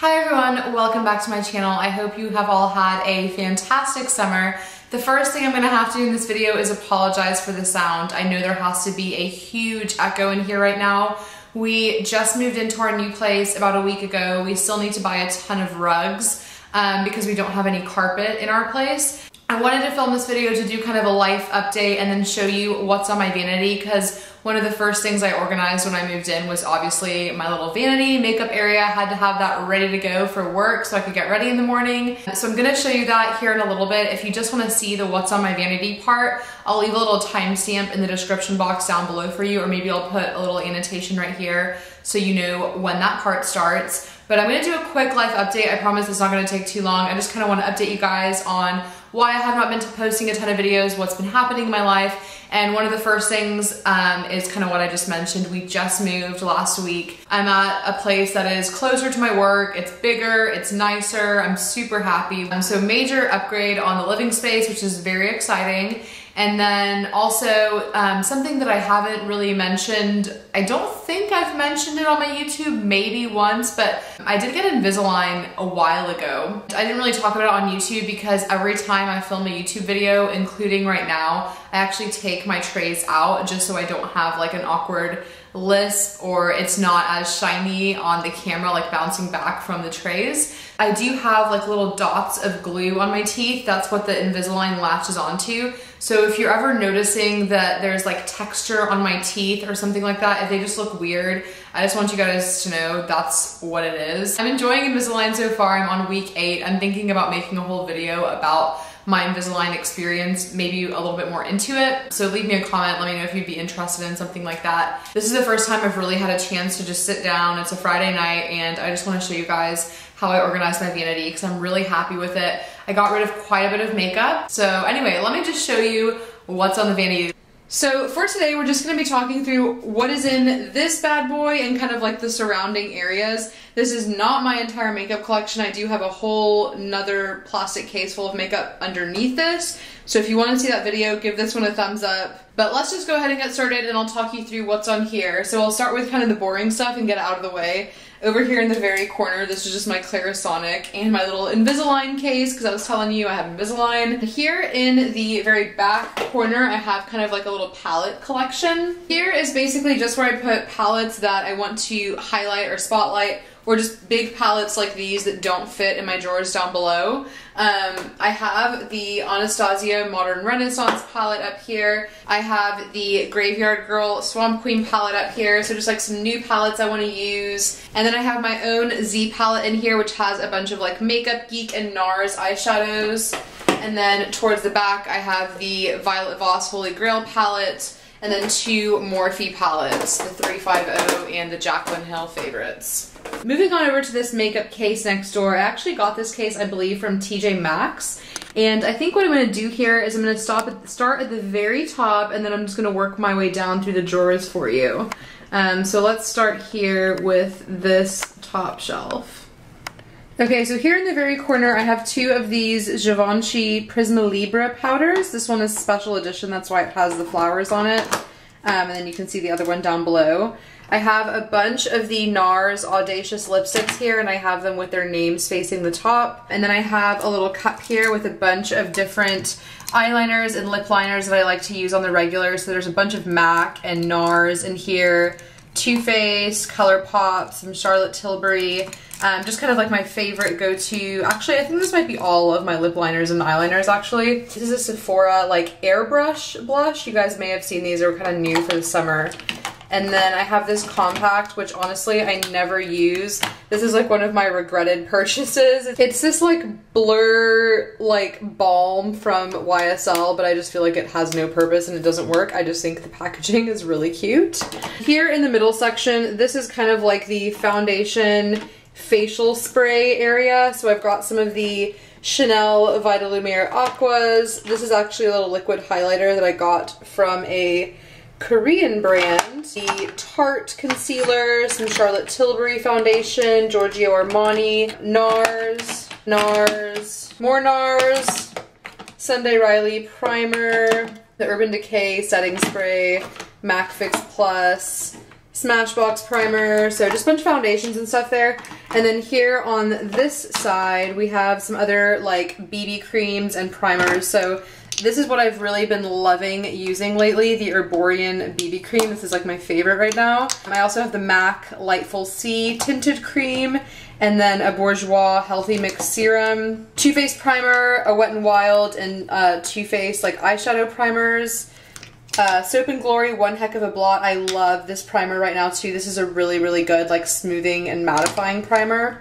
Hi everyone, welcome back to my channel. I hope you have all had a fantastic summer. The first thing I'm gonna have to do in this video is apologize for the sound. I know there has to be a huge echo in here right now. We just moved into our new place about a week ago. We still need to buy a ton of rugs because we don't have any carpet in our place. I wanted to film this video to do kind of a life update and then show you what's on my vanity, because one of the first things I organized when I moved in was obviously my little vanity makeup area. I had to have that ready to go for work so I could get ready in the morning. So I'm gonna show you that here in a little bit. If you just wanna see the what's on my vanity part, I'll leave a little timestamp in the description box down below for you, or maybe I'll put a little annotation right here so you know when that part starts. But I'm gonna do a quick life update. I promise it's not gonna take too long. I just kinda wanna update you guys on why I have not been posting a ton of videos, what's been happening in my life. And one of the first things is kind of what I just mentioned. We just moved last week. I'm at a place that is closer to my work. It's bigger, it's nicer. I'm super happy. So major upgrade on the living space, which is very exciting. And then also something that I haven't really mentioned, I don't think I've mentioned it on my YouTube, maybe once, but I did get Invisalign a while ago. I didn't really talk about it on YouTube because every time I film a YouTube video, including right now, I actually take my trays out just so I don't have like an awkward lisp or it's not as shiny on the camera, like bouncing back from the trays. I do have like little dots of glue on my teeth. That's what the Invisalign latches onto. So if you're ever noticing that there's like texture on my teeth or something like that, if they just look weird, I just want you guys to know that's what it is. I'm enjoying Invisalign so far. I'm on week 8. I'm thinking about making a whole video about my Invisalign experience, maybe a little bit more into it. So leave me a comment, let me know if you'd be interested in something like that. This is the first time I've really had a chance to just sit down. It's a Friday night and I just wanna show you guys how I organized my vanity because I'm really happy with it. I got rid of quite a bit of makeup. So anyway, let me just show you what's on the vanity. So for today, we're just gonna be talking through what is in this bad boy and kind of like the surrounding areas. This is not my entire makeup collection. I do have a whole nother plastic case full of makeup underneath this. So if you wanna see that video, give this one a thumbs up. But let's just go ahead and get started and I'll talk you through what's on here. So I'll start with kind of the boring stuff and get it out of the way. Over here in the very corner, this is just my Clarisonic and my little Invisalign case, because I was telling you I have Invisalign. Here in the very back corner, I have kind of like a little palette collection. Here is basically just where I put palettes that I want to highlight or spotlight, or just big palettes like these that don't fit in my drawers down below. I have the Anastasia Modern Renaissance palette up here. I have the Graveyard Girl Swamp Queen palette up here, so just like some new palettes I want to use. And then I have my own Z palette in here, which has a bunch of like Makeup Geek and NARS eyeshadows. And then towards the back, I have the Violet Voss Holy Grail palette, and then 2 Morphe palettes, the 350 and the Jaclyn Hill favorites. Moving on over to this makeup case next door. I actually got this case, I believe, from TJ Maxx. And I think what I'm gonna do here is I'm gonna start at the very top, and then I'm just gonna work my way down through the drawers for you. So let's start here with this top shelf. Okay, so here in the very corner, I have 2 of these Givenchy Prisma Libra powders. This one is special edition, that's why it has the flowers on it. And then you can see the other one down below. I have a bunch of the NARS Audacious lipsticks here, and I have them with their names facing the top. And then I have a little cup here with a bunch of different eyeliners and lip liners that I like to use on the regular. So there's a bunch of MAC and NARS in here, Too Faced, ColourPop, some Charlotte Tilbury. Just kind of like my favorite go-to. Actually, I think this might be all of my lip liners and eyeliners, actually. This is a Sephora, like, airbrush blush. You guys may have seen these. They're kind of new for the summer. And then I have this compact, which honestly I never use. This is like one of my regretted purchases. It's this like blur like balm from YSL, but I just feel like it has no purpose and it doesn't work. I just think the packaging is really cute. Here in the middle section, this is kind of like the foundation facial spray area. So I've got some of the Chanel Vitalumiere Aquas. This is actually a little liquid highlighter that I got from a Korean brand. The Tarte concealer, some Charlotte Tilbury foundation, Giorgio Armani, NARS, more NARS, Sunday Riley primer, the Urban Decay setting spray, MAC Fix Plus, Smashbox primer, so just a bunch of foundations and stuff there. And then here on this side, we have some other like BB creams and primers. So this is what I've really been loving using lately, the Herborian BB cream. This is like my favorite right now. I also have the MAC Lightful C tinted cream, and then a Bourjois Healthy Mix serum, Too Faced primer, a Wet n Wild, and Too Faced like eyeshadow primers. Soap and Glory One Heck of a Blot. I love this primer right now too. This is a really, really good like smoothing and mattifying primer.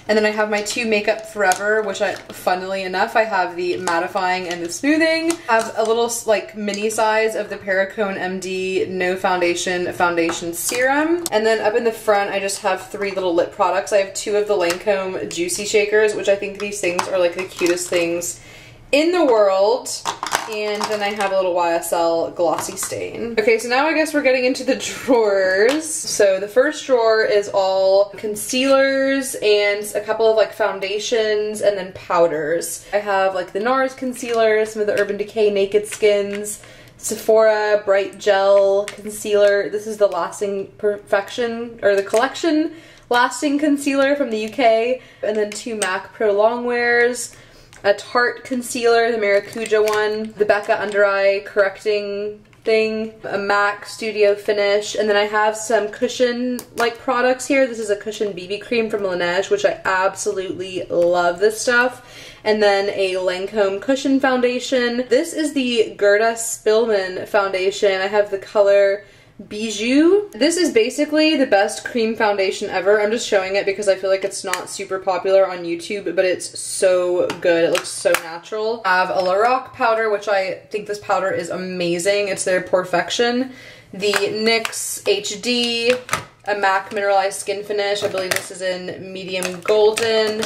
And then I have my two Makeup Forever, which funnily enough, I have the mattifying and the smoothing. I have a little like mini size of the Perricone MD No Foundation Serum. And then up in the front, I just have 3 little lip products. I have 2 of the Lancome Juicy Shakers, which I think these things are like the cutest things in the world. And then I have a little YSL Glossy Stain. Okay, so now I guess we're getting into the drawers. So the first drawer is all concealers and a couple of like foundations and then powders. I have like the NARS concealer, some of the Urban Decay Naked Skins, Sephora Bright Gel Concealer. This is the Lasting Perfection, or the Collection Lasting Concealer from the UK. And then 2 MAC Pro Longwears. A Tarte concealer, the Maracuja one, the Becca Under Eye Correcting thing, a MAC Studio Finish, and then I have some cushion-like products here. This is a cushion BB cream from Laneige, which I absolutely love this stuff. And then a Lancome cushion foundation. This is the Gerda Spillman foundation. I have the color Bijou. This is basically the best cream foundation ever. I'm just showing it because I feel like it's not super popular on YouTube, but it's so good. It looks so natural. I have a Lorac powder, which I think this powder is amazing. It's their Perfection. The NYX HD, a MAC Mineralized Skin Finish. I believe this is in medium golden.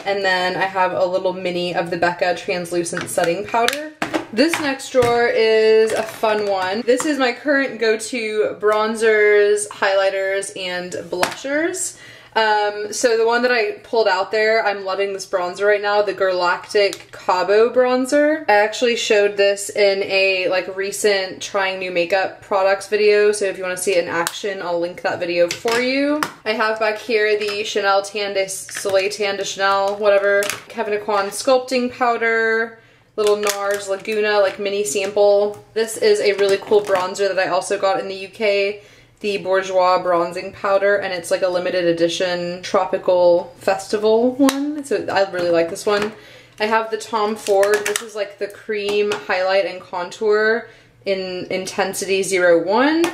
And then I have a little mini of the Becca Translucent Setting Powder. This next drawer is a fun one. This is my current go-to bronzers, highlighters, and blushers. So the one that I pulled out there, I'm loving this bronzer right now, the Galactic Cabo bronzer. I actually showed this in a like recent trying new makeup products video, so if you want to see it in action, I'll link that video for you. I have back here the Chanel Tan de Soleil Tan de Chanel, whatever, Kevyn Aucoin sculpting powder, little NARS Laguna like mini sample. This is a really cool bronzer that I also got in the UK, the Bourjois bronzing powder, and it's like a limited edition tropical festival one, so I really like this one. I have the Tom Ford. This is like the cream highlight and contour in Intensity 01.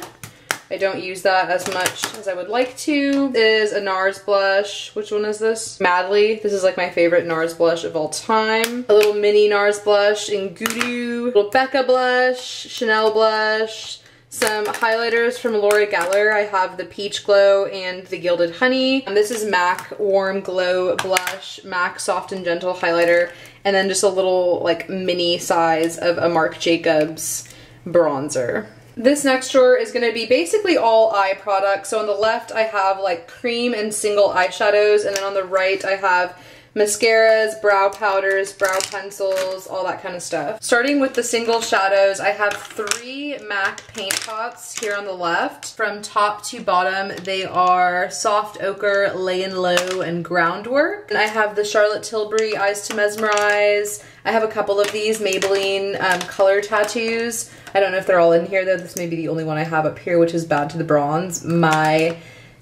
I don't use that as much as I would like to. This is a NARS blush. Which one is this? Madly. This is like my favorite NARS blush of all time. A little mini NARS blush in Gudu. Little Becca blush, Chanel blush. Some highlighters from Laura Geller. I have the Peach Glow and the Gilded Honey. And this is MAC Warm Glow Blush, MAC Soft and Gentle highlighter, and then just a little like mini size of a Marc Jacobs bronzer. This next drawer is going to be basically all eye products. So on the left I have like cream and single eyeshadows, and then on the right I have mascaras, brow powders, brow pencils, all that kind of stuff. Starting with the single shadows, I have 3 MAC paint pots here on the left. From top to bottom, they are Soft Ochre, Lay and Low, and Groundwork. And I have the Charlotte Tilbury Eyes to Mesmerize. I have a couple of these Maybelline color tattoos. I don't know if they're all in here though. This may be the only one I have up here, which is Bad to the Bronze. My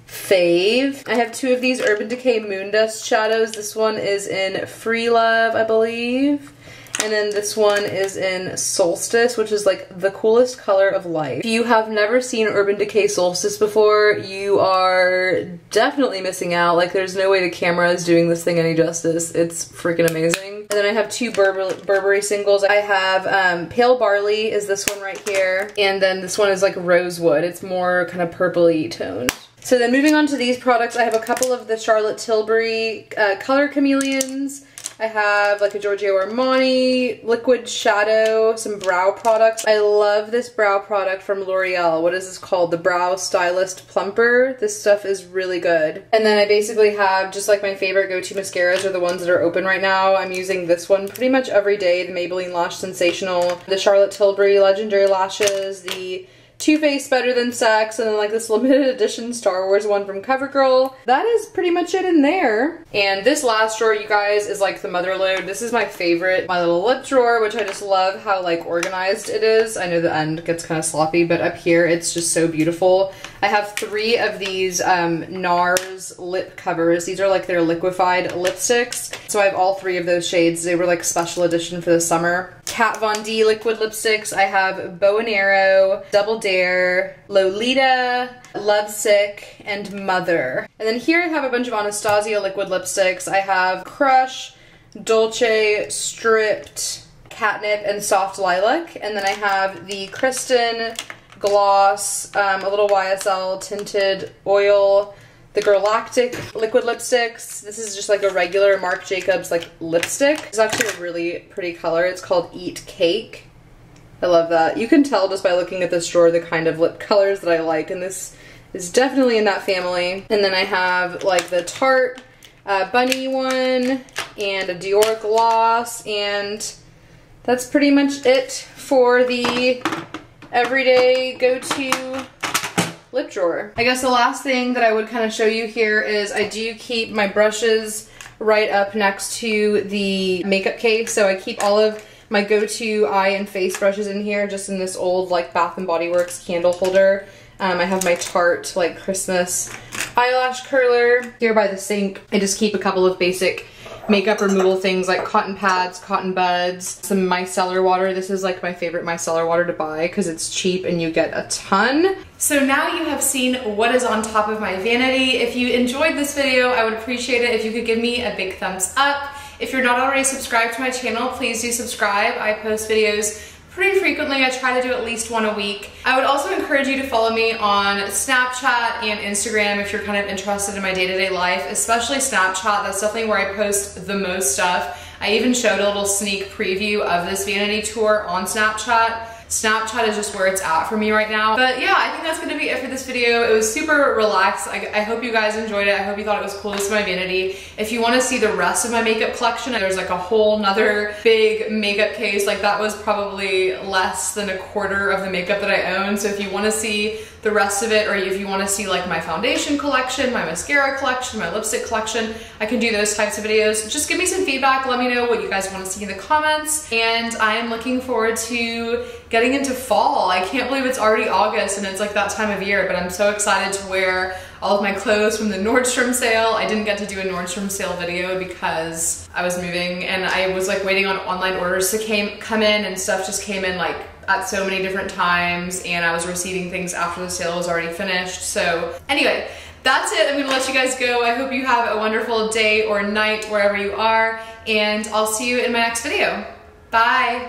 fave. I have 2 of these Urban Decay Moondust shadows. This one is in Free Love, I believe. And then this one is in Solstice, which is like the coolest color of life. If you have never seen Urban Decay Solstice before, you are definitely missing out. Like there's no way the camera is doing this thing any justice. It's freaking amazing. And then I have 2 Burberry singles. I have Pale Barley is this one right here. And then this one is like Rosewood. It's more kind of purpley toned. So then moving on to these products, I have a couple of the Charlotte Tilbury Color Chameleons. I have like a Giorgio Armani liquid shadow, some brow products. I love this brow product from L'Oreal. What is this called? The Brow Stylist Plumper. This stuff is really good. And then I basically have just like my favorite go-to mascaras are the ones that are open right now. I'm using this one pretty much every day, the Maybelline Lash Sensational, the Charlotte Tilbury Legendary Lashes, the Too Faced Better Than Sex, and then like this limited edition Star Wars one from CoverGirl. That is pretty much it in there. And this last drawer, you guys, is like the mother load. This is my favorite. My little lip drawer, which I just love how like organized it is. I know the end gets kind of sloppy, but up here it's just so beautiful. I have 3 of these NARS lip covers. These are like their liquefied lipsticks. So I have all 3 of those shades. They were like special edition for the summer. Kat Von D liquid lipsticks. I have Bow and Arrow, Double Dare, Lolita, Lovesick, and Mother. And then here I have a bunch of Anastasia liquid lipsticks. I have Crush, Dolce, Stripped, Catnip, and Soft Lilac. And then I have the Kristen Gloss, a little YSL tinted oil, the Galactic liquid lipsticks. This is just like a regular Marc Jacobs like lipstick. It's actually a really pretty color. It's called Eat Cake. I love that. You can tell just by looking at this drawer the kind of lip colors that I like, and this is definitely in that family. And then I have like the Tarte Bunny one and a Dior gloss, and that's pretty much it for the everyday go-to lip drawer. I guess the last thing that I would kind of show you here is I do keep my brushes right up next to the makeup case. So I keep all of my go-to eye and face brushes in here, just in this old like Bath & Body Works candle holder. I have my Tarte like Christmas eyelash curler here by the sink. I just keep a couple of basic makeup removal things like cotton pads, cotton buds, some micellar water. This is like my favorite micellar water to buy because it's cheap and you get a ton. So now you have seen what is on top of my vanity. If you enjoyed this video, I would appreciate it if you could give me a big thumbs up. If you're not already subscribed to my channel, please do subscribe. I post videos pretty frequently. I try to do at least one a week. I would also encourage you to follow me on Snapchat and Instagram if you're kind of interested in my day-to-day life, especially Snapchat. That's definitely where I post the most stuff. I even showed a little sneak preview of this vanity tour on Snapchat. Snapchat is just where it's at for me right now. But yeah, I think that's gonna be it for this video. It was super relaxed. I hope you guys enjoyed it. I hope you thought it was cool to see my vanity. If you wanna see the rest of my makeup collection, there's like a whole nother big makeup case. Like that was probably less than a quarter of the makeup that I own. So if you wanna see the rest of it, or if you wanna see like my foundation collection, my mascara collection, my lipstick collection, I can do those types of videos. Just give me some feedback. Let me know what you guys wanna see in the comments. And I am looking forward to getting into fall. I can't believe it's already August and it's like that time of year, but I'm so excited to wear all of my clothes from the Nordstrom sale. I didn't get to do a Nordstrom sale video because I was moving and I was like waiting on online orders to come in, and stuff just came in like at so many different times, and I was receiving things after the sale was already finished. So anyway, that's it. I'm gonna let you guys go. I hope you have a wonderful day or night wherever you are, and I'll see you in my next video. Bye.